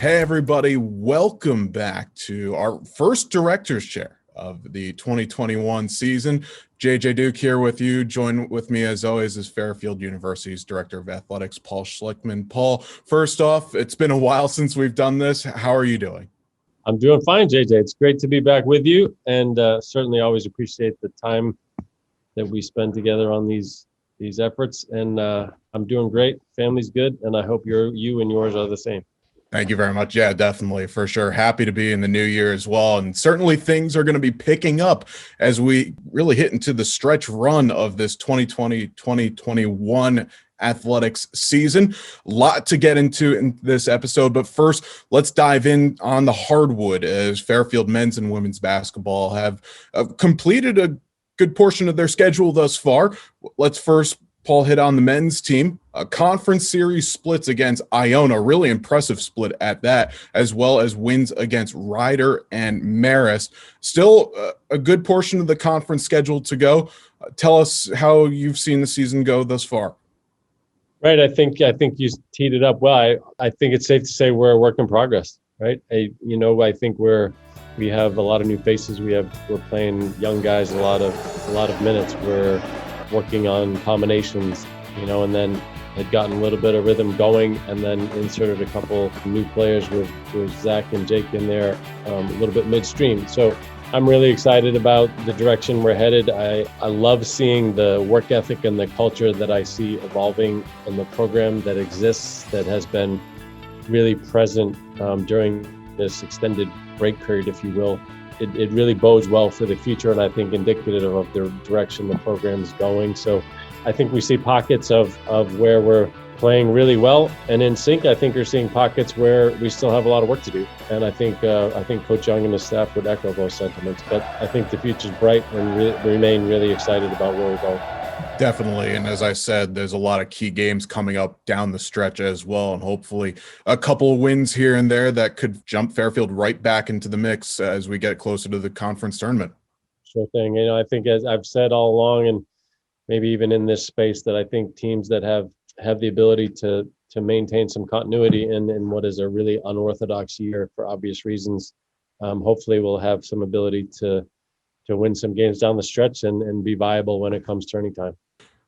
Hey, everybody. Welcome back to our first director's chair of the 2021 season. JJ Duke here with you. Join with me, as always, is Fairfield University's Director of Athletics, Paul Schlickmann. Paul, first off, it's been a while since we've done this. How are you doing? I'm doing fine, JJ. It's great to be back with you, and certainly always appreciate the time that we spend together on these efforts. And I'm doing great. Family's good, and I hope you and yours are the same. Thank you very much. Yeah, definitely, for sure. Happy to be in the new year as well. And certainly things are going to be picking up as we really hit into the stretch run of this 2020-2021 athletics season. A lot to get into in this episode, but first, let's dive in on the hardwood as Fairfield men's and women's basketball have completed a good portion of their schedule thus far. Let's first, Paul, hit on the men's team. A conference series splits against Iona, really impressive split at that, as well as wins against Ryder and Marist. Still a good portion of the conference schedule to go. Tell us how you've seen the season go thus far. Right. I think you teed it up well. I think it's safe to say we're a work in progress, right? I think we have a lot of new faces. We're playing young guys a lot of minutes. We're working on combinations, and then had gotten a little bit of rhythm going, and then inserted a couple new players with Zach and Jake in there a little bit midstream. So I'm really excited about the direction we're headed. I love seeing the work ethic and the culture that I see evolving in the program that exists, that has been really present during this extended break period, if you will. It really bodes well for the future, and I think indicative of the direction the program is going. So I think we see pockets of where we're playing really well and in sync. I think we're seeing pockets where we still have a lot of work to do. And I think Coach Young and his staff would echo those sentiments. But I think the future's bright, and remain really excited about where we're going. Definitely. And as I said, there's a lot of key games coming up down the stretch as well. And hopefully a couple of wins here and there that could jump Fairfield right back into the mix as we get closer to the conference tournament. Sure thing. I think, as I've said all along, and maybe even in this space, that I think teams that have the ability to maintain some continuity in what is a really unorthodox year for obvious reasons, hopefully will have some ability to win some games down the stretch and be viable when it comes turning time.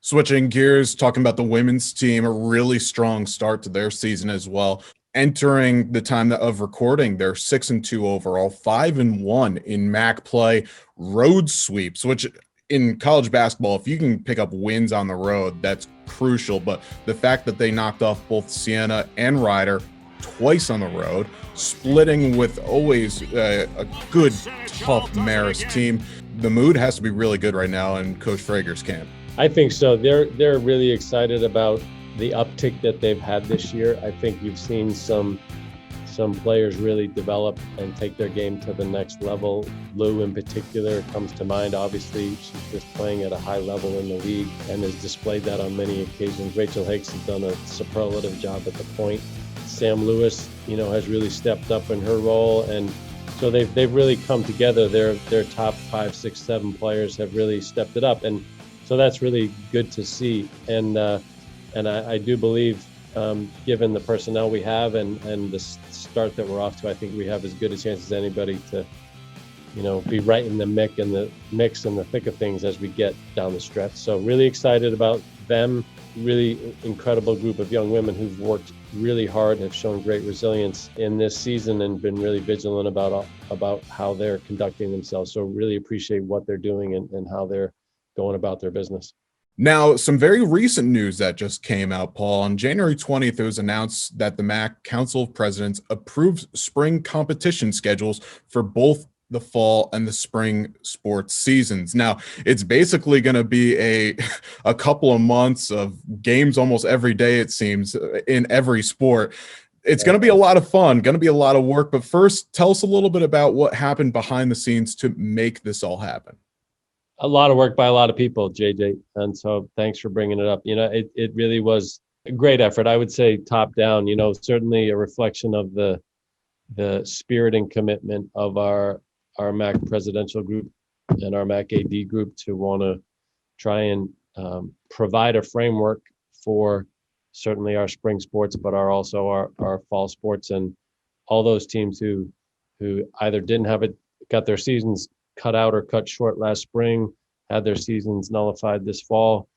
Switching gears, talking about the women's team, a really strong start to their season as well. Entering the time of recording, they're 6-2 overall, 5-1 in MAC play, road sweeps, which in college basketball, if you can pick up wins on the road, that's crucial. But the fact that they knocked off both Siena and Ryder twice on the road, splitting with always a good, tough Marist team, the mood has to be really good right now in Coach Frager's camp. I think so. They're really excited about the uptick that they've had this year. I think you've seen some players really develop and take their game to the next level. Lou in particular comes to mind. Obviously, she's just playing at a high level in the league and has displayed that on many occasions. Rachel Hakes has done a superlative job at the point. Sam Lewis, has really stepped up in her role, and so they've really come together. Their top 5, 6, 7 players have really stepped it up, and so that's really good to see. And I do believe, given the personnel we have and the start that we're off to, I think we have as good a chance as anybody to, be right in the mix and the thick of things as we get down the stretch. So really excited about them. Really incredible group of young women who've worked really hard, have shown great resilience in this season, and been really vigilant about how they're conducting themselves. So really appreciate what they're doing and how they're going about their business. Now, some very recent news that just came out, Paul. On January 20th, it was announced that the MAC Council of Presidents approved spring competition schedules for both the fall and the spring sports seasons. Now, it's basically going to be a couple of months of games almost every day, it seems, in every sport. It's going to be a lot of fun, going to be a lot of work. But first, tell us a little bit about what happened behind the scenes to make this all happen. A lot of work by a lot of people, JJ. And so thanks for bringing it up. It really was a great effort. I would say top down, certainly a reflection of the spirit and commitment of our MAC presidential group and our MAC AD group to want to try and provide a framework for certainly our spring sports, but also our fall sports. And all those teams who either didn't have it, got their seasons cut out or cut short last spring, had their seasons nullified this fall,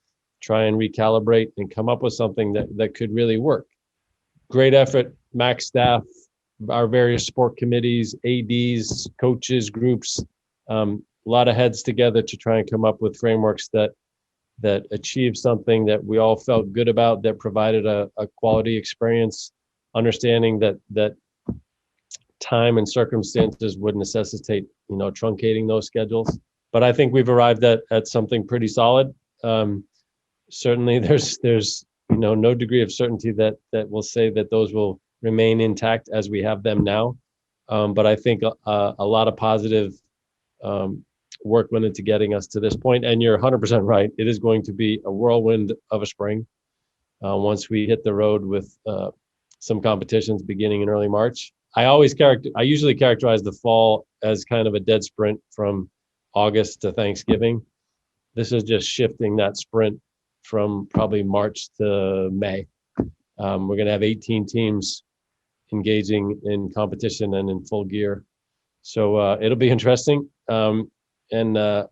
try and recalibrate and come up with something that could really work. Great effort, MAC staff, our various sport committees, ADs, coaches, groups, a lot of heads together to try and come up with frameworks that achieved something that we all felt good about, that provided a quality experience, understanding that time and circumstances would necessitate, truncating those schedules. But I think we've arrived at something pretty solid. Certainly there's no degree of certainty that will say that those will remain intact as we have them now. But I think a lot of positive work went into getting us to this point. And you're 100% right. It is going to be a whirlwind of a spring once we hit the road with some competitions beginning in early March. I usually characterize the fall as kind of a dead sprint from August to Thanksgiving. This is just shifting that sprint from probably March to May. We're going to have 18 teams engaging in competition and in full gear. So it'll be interesting. And a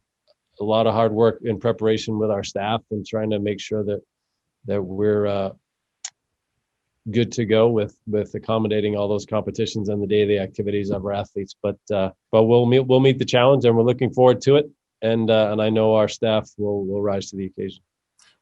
lot of hard work in preparation with our staff and trying to make sure that we're good to go with accommodating all those competitions and the daily activities of our athletes. But we'll meet the challenge, and we're looking forward to it. And I know our staff will rise to the occasion.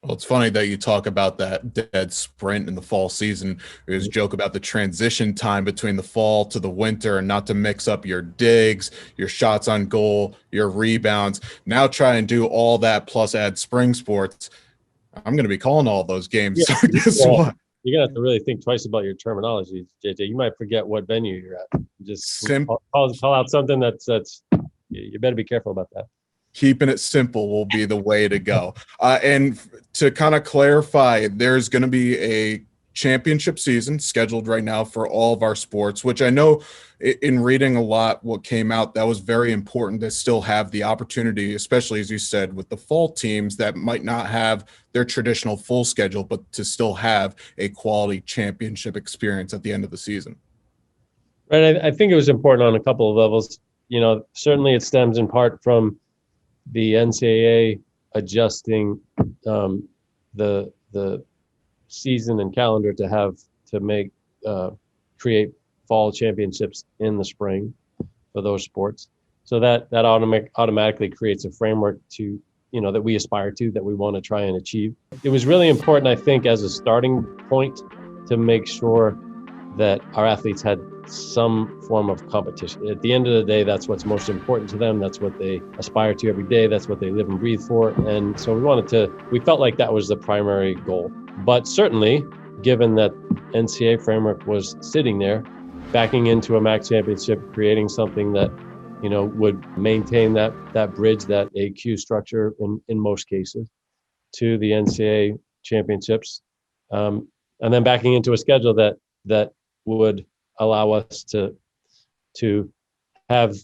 Well, it's funny that you talk about that dead sprint in the fall season. There's a joke about the transition time between the fall to the winter, and not to mix up your digs, your shots on goal, your rebounds. Now try and do all that plus add spring sports. I'm going to be calling all those games. Yeah. So guess what? You're going to have to really think twice about your terminology, JJ. You might forget what venue you're at. Just call out something that's you better be careful about that. Keeping it simple will be the way to go. And to kind of clarify, there's going to be a championship season scheduled right now for all of our sports, which I know in reading a lot what came out, that was very important to still have the opportunity, especially as you said, with the fall teams that might not have their traditional full schedule, but to still have a quality championship experience at the end of the season. Right. I think it was important on a couple of levels. Certainly it stems in part from the NCAA adjusting the season and calendar to create fall championships in the spring for those sports. So that automatically creates a framework to that we aspire to, that we want to try and achieve. It was really important, I think, as a starting point to make sure that our athletes had some form of competition. At the end of the day, that's what's most important to them. That's what they aspire to every day. That's what they live and breathe for. And so we felt like that was the primary goal. But certainly, given that NCAA framework was sitting there, backing into a MAC championship, creating something that, would maintain that bridge, that AQ structure in most cases to the NCAA championships. And then backing into a schedule that would allow us to have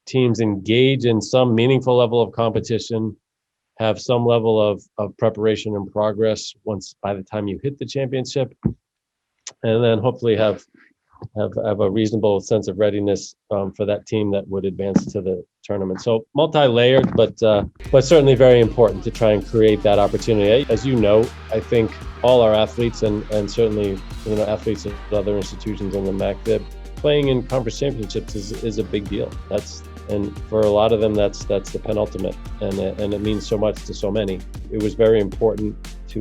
teams engage in some meaningful level of competition, have some level of preparation and progress by the time you hit the championship, and then hopefully have a reasonable sense of readiness for that team that would advance to the tournament. So multi-layered, but certainly very important to try and create that opportunity. As you know, I think all our athletes and certainly athletes at other institutions in the MAC, that playing in conference championships is a big deal. And for a lot of them, that's the penultimate, and it means so much to so many. It was very important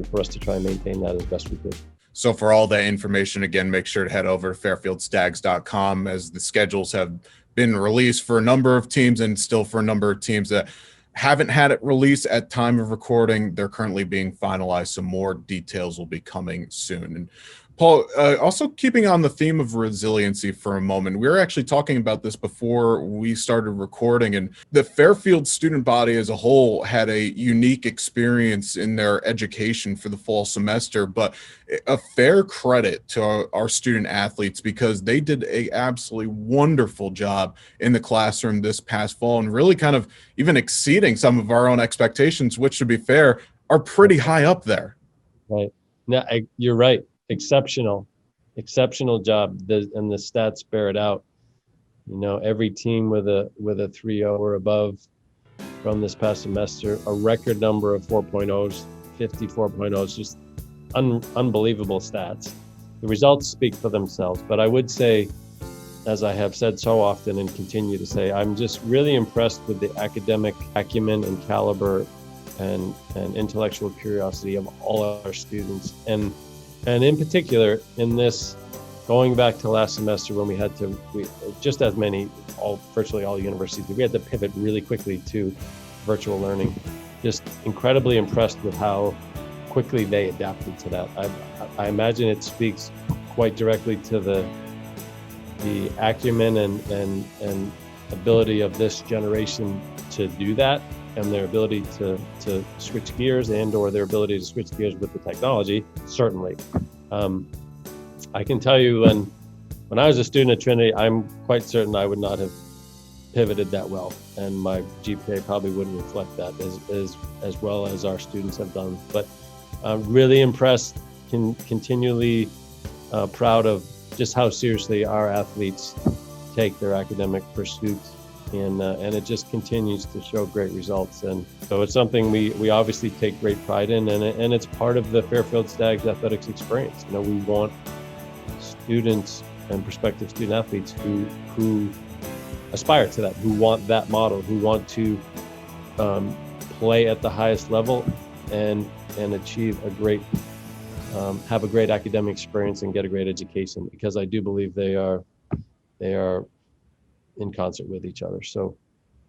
for us to try and maintain that as best we could. So for all that information, again, make sure to head over to fairfieldstags.com, as the schedules have been released for a number of teams, and still for a number of teams that haven't had it released at time of recording. They're currently being finalized. So more details will be coming soon. And Paul, also keeping on the theme of resiliency for a moment, we were actually talking about this before we started recording, and the Fairfield student body as a whole had a unique experience in their education for the fall semester, but a fair credit to our student athletes, because they did a absolutely wonderful job in the classroom this past fall, and really kind of even exceeding some of our own expectations, which, to be fair, are pretty high up there. Right. No, you're right. Exceptional. exceptional job, and the stats bear it out. Every team with a 3.0 or above from this past semester, a record number of 4.0s, 50 4.0s, just unbelievable stats. The results speak for themselves, but I would say, as I have said so often and continue to say, I'm just really impressed with the academic acumen and caliber and intellectual curiosity of all of our students. And in particular, in this, going back to last semester when we just as many, virtually all universities, we had to pivot really quickly to virtual learning. Just incredibly impressed with how quickly they adapted to that. I imagine it speaks quite directly to the acumen and ability of this generation to do that, and their ability to switch gears or their ability to switch gears with the technology, certainly. I can tell you when I was a student at Trinity, I'm quite certain I would not have pivoted that well, and my GPA probably wouldn't reflect that as well as our students have done. But I'm really impressed, continually proud of just how seriously our athletes take their academic pursuits, and it just continues to show great results. And so it's something we obviously take great pride in, and it's part of the Fairfield Stags athletics experience. We want students and prospective student athletes who aspire to that, who want that model, who want to play at the highest level and achieve have a great academic experience and get a great education, because I do believe they are in concert with each other. So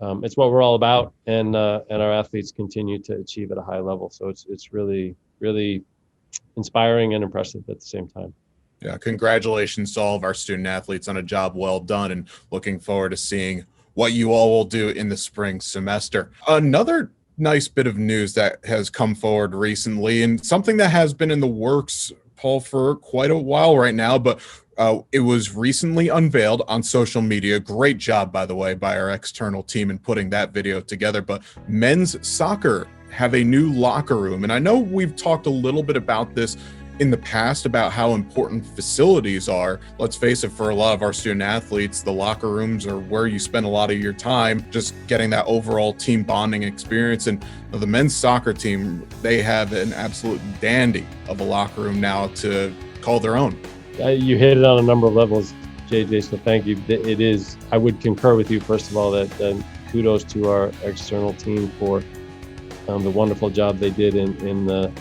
it's what we're all about, and our athletes continue to achieve at a high level. So it's really, really inspiring and impressive at the same time. Yeah, congratulations to all of our student athletes on a job well done, and looking forward to seeing what you all will do in the spring semester. Another nice bit of news that has come forward recently, and something that has been in the works, Paul, for quite a while right now, but it was recently unveiled on social media. Great job, by the way, by our external team in putting that video together. But men's soccer have a new locker room, and I know we've talked a little bit about this in the past about how important facilities are. Let's face it, for a lot of our student athletes, the locker rooms are where you spend a lot of your time just getting that overall team bonding experience. And the men's soccer team, they have an absolute dandy of a locker room now to call their own. You hit it on a number of levels, JJ, so thank you. It is, I would concur with you, first of all, that kudos to our external team for the wonderful job they did in the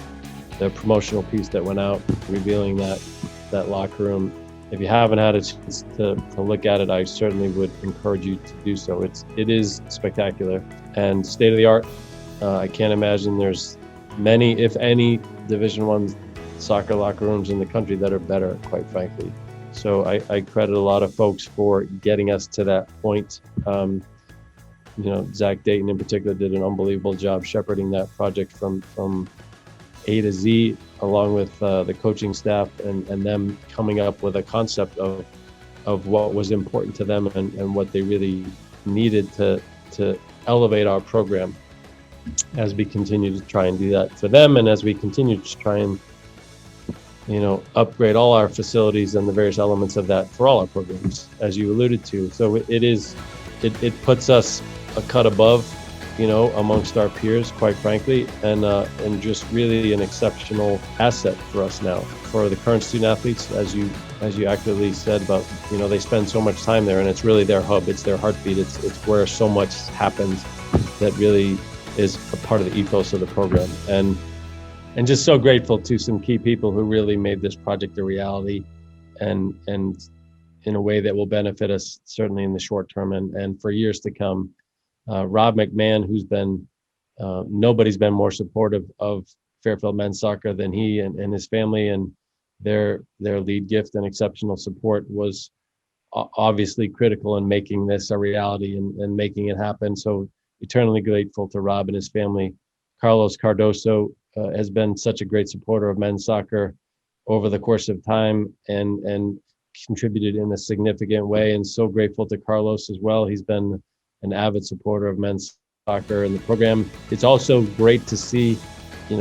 promotional piece that went out, revealing that locker room. If you haven't had a chance to look at it, I certainly would encourage you to do so. It is spectacular and state of the art. I can't imagine there's many, if any, Division I soccer locker rooms in the country that are better, quite frankly. So I credit a lot of folks for getting us to that point. Zach Dayton in particular did an unbelievable job shepherding that project from A to Z, along with the coaching staff and them coming up with a concept of what was important to them and what they really needed to elevate our program as we continue to try and do that for them, and as we continue to try and upgrade all our facilities and the various elements of that for all our programs, as you alluded to. So it puts us a cut above amongst our peers, quite frankly, and just really an exceptional asset for us now. For the current student athletes, as you accurately said about, they spend so much time there, and it's really their hub, it's their heartbeat, it's where so much happens that really is a part of the ethos of the program. And just so grateful to some key people who really made this project a reality, and in a way that will benefit us certainly in the short term and for years to come. Rob McMahon, who's been, nobody's been more supportive of Fairfield men's soccer than he and his family, and their lead gift and exceptional support was obviously critical in making this a reality and making it happen. So eternally grateful to Rob and his family. Carlos Cardoso has been such a great supporter of men's soccer over the course of time and contributed in a significant way, and so grateful to Carlos as well. He's been an avid supporter of men's soccer and the program. It's also great to see,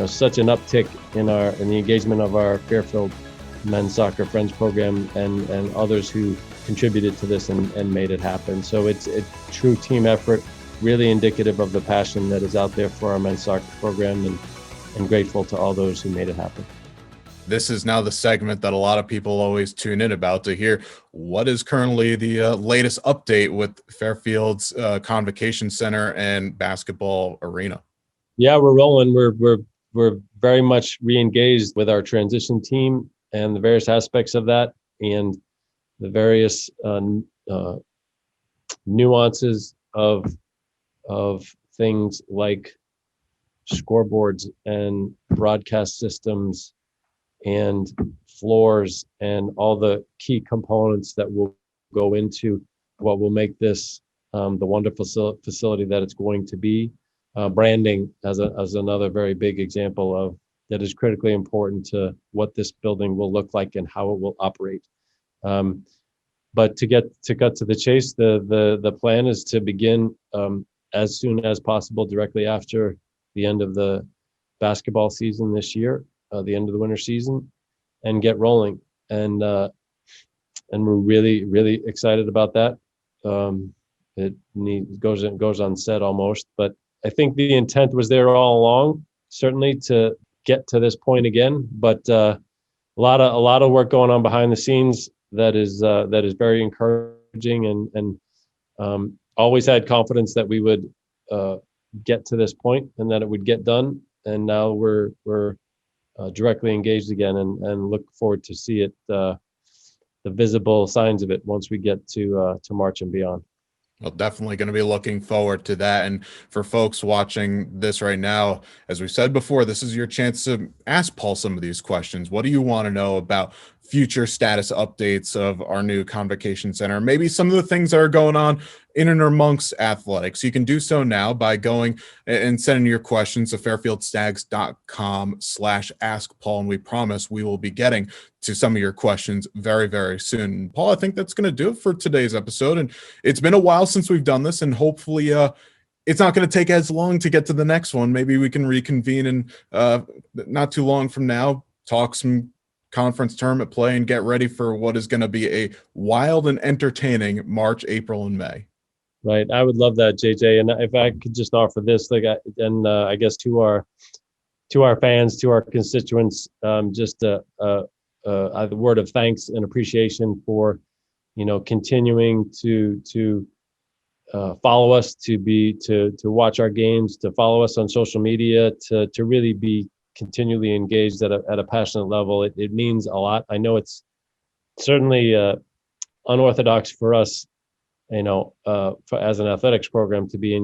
such an uptick in the engagement of our Fairfield men's soccer friends program and others who contributed to this and made it happen. So it's a true team effort, really indicative of the passion that is out there for our men's soccer program, and grateful to all those who made it happen. This is now the segment that a lot of people always tune in about to hear what is currently the latest update with Fairfield's Convocation Center and basketball arena. Yeah, we're rolling. We're very much re-engaged with our transition team and the various aspects of that, and the various nuances of things like scoreboards and broadcast systems and floors and all the key components that will go into what will make this the wonderful facility that it's going to be. Branding as another very big example of that is critically important to what this building will look like and how it will operate. But to cut to the chase, the plan is to begin as soon as possible, directly after the end of the basketball season this year, the end of the winter season, and get rolling. And we're really excited about that. It goes unsaid almost, but I think the intent was there all along, certainly to get to this point again. But a lot of work going on behind the scenes that is very encouraging, and always had confidence that we would get to this point and that it would get done. And now we're directly engaged again, and look forward to see it, the visible signs of it once we get to March and beyond. Well, definitely going to be looking forward to that. And for folks watching this right now, as we said before, this is your chance to ask Paul some of these questions. What do you want to know about future status updates of our new Convocation Center? Maybe some of the things that are going on in and amongst athletics. You can do so now by going and sending your questions to fairfieldstags.com/askpaul. And we promise we will be getting to some of your questions very, very soon. Paul, I think that's going to do it for today's episode. And it's been a while since we've done this, and hopefully it's not going to take as long to get to the next one. Maybe we can reconvene in not too long from now, talk some conference tournament play, and get ready for what is going to be a wild and entertaining March, April, and May. Right. I would love that, JJ. And if I could just offer this, I guess to our fans, to our constituents, just a word of thanks and appreciation for, continuing to follow us, to watch our games, to follow us on social media, to really be continually engaged at a passionate level. It means a lot. I know it's certainly unorthodox for us, as an athletics program to be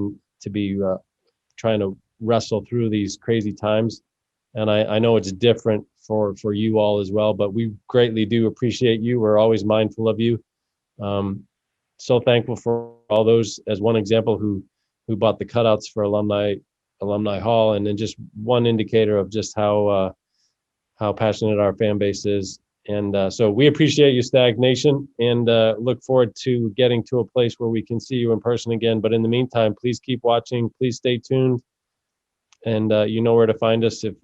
trying to wrestle through these crazy times. And I know it's different for you all as well, but we greatly do appreciate you. We're always mindful of you. So thankful for all those, as one example, who bought the cutouts for Alumni Hall, and then just one indicator of just how passionate our fan base is. And so we appreciate you, Stag Nation, and look forward to getting to a place where we can see you in person again. But in the meantime, please keep watching, please stay tuned, and you know where to find us if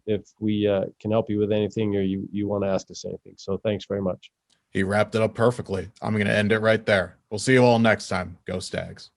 we can help you with anything, or you want to ask us anything. So thanks very much. He wrapped it up perfectly. I'm going to end it right there. We'll see you all next time. Go Stags.